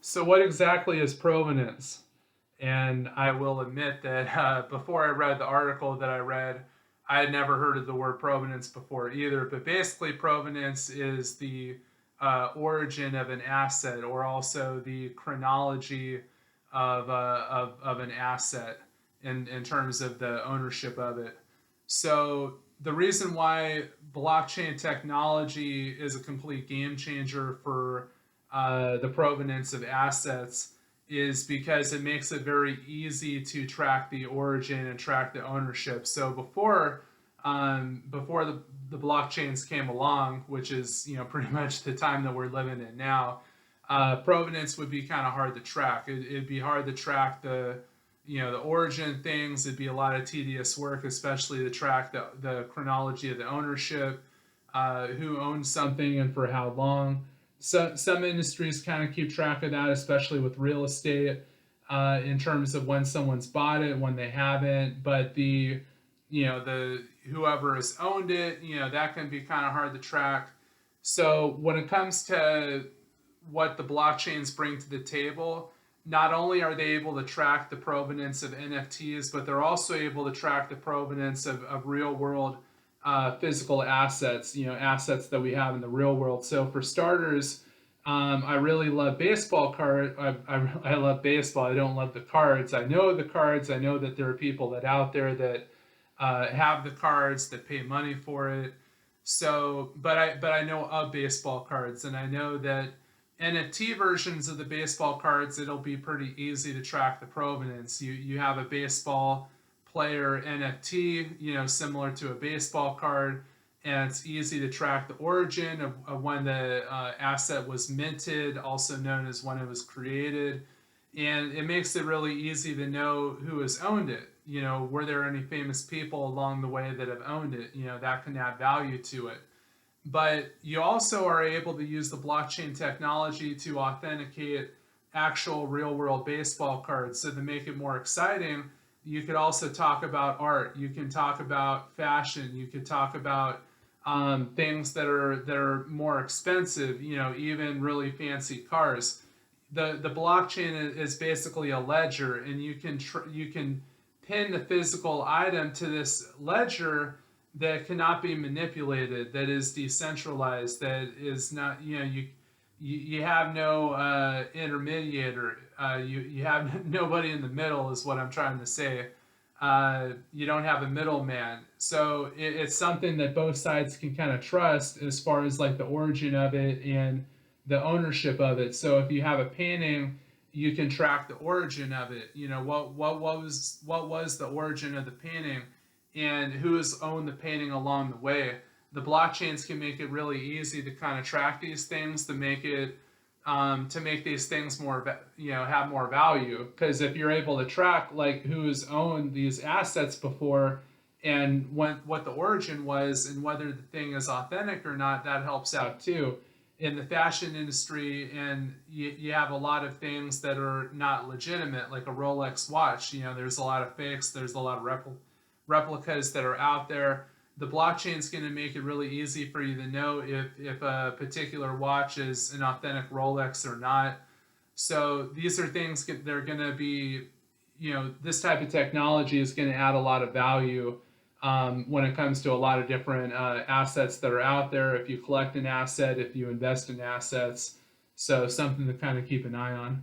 So, what exactly is provenance? And I will admit that before I read the article that I read, I had never heard of the word provenance before either. But basically, provenance is the origin of an asset, or also the chronology of an asset in terms of the ownership of it. So, the reason why blockchain technology is a complete game changer for the provenance of assets is because it makes it very easy to track the origin and track the ownership. So before the blockchains came along, which is pretty much the time that we're living in now, provenance would be kind of hard to track. It'd be hard to track the origin things. It'd be a lot of tedious work, especially to track the chronology of the ownership, who owns something and for how long. So some industries kind of keep track of that, especially with real estate, in terms of when someone's bought it, when they haven't. But the whoever has owned it, that can be kind of hard to track. So when it comes to what the blockchains bring to the table, not only are they able to track the provenance of NFTs, but they're also able to track the provenance of real world physical assets, assets that we have in the real world. So for starters, I really love baseball card. I love baseball. I don't love the cards. I know the cards. I know that there are people that out there that have the cards that pay money for it. So, but I know of baseball cards, and I know that NFT versions of the baseball cards, it'll be pretty easy to track the provenance. You have a baseball player NFT, similar to a baseball card, and it's easy to track the origin of when the asset was minted, also known as when it was created, and it makes it really easy to know who has owned it. Were there any famous people along the way that have owned it? That can add value to it. But you also are able to use the blockchain technology to authenticate actual real world baseball cards. So to make it more exciting, you could also talk about art. You can talk about fashion. You could talk about things that are more expensive. Even really fancy cars. The blockchain is basically a ledger, and you can pin the physical item to this ledger that cannot be manipulated, that is decentralized, that is not, you have no intermediator, you have nobody in the middle, is what I'm trying to say. You don't have a middleman, so it's something that both sides can kind of trust as far as like the origin of it and the ownership of it. So if you have a painting, you can track the origin of it. What was the origin of the painting, and who has owned the painting along the way. The blockchains can make it really easy to kind of track these things to make these things more, have more value. Because if you're able to track like who's owned these assets before and what the origin was and whether the thing is authentic or not, that helps out too. In the fashion industry, and you have a lot of things that are not legitimate, like a Rolex watch. There's a lot of fakes. There's a lot of replicas that are out there. The blockchain is going to make it really easy for you to know if a particular watch is an authentic Rolex or not. So these are things that are going to be, this type of technology is going to add a lot of value when it comes to a lot of different assets that are out there. If you collect an asset, if you invest in assets, so something to kind of keep an eye on.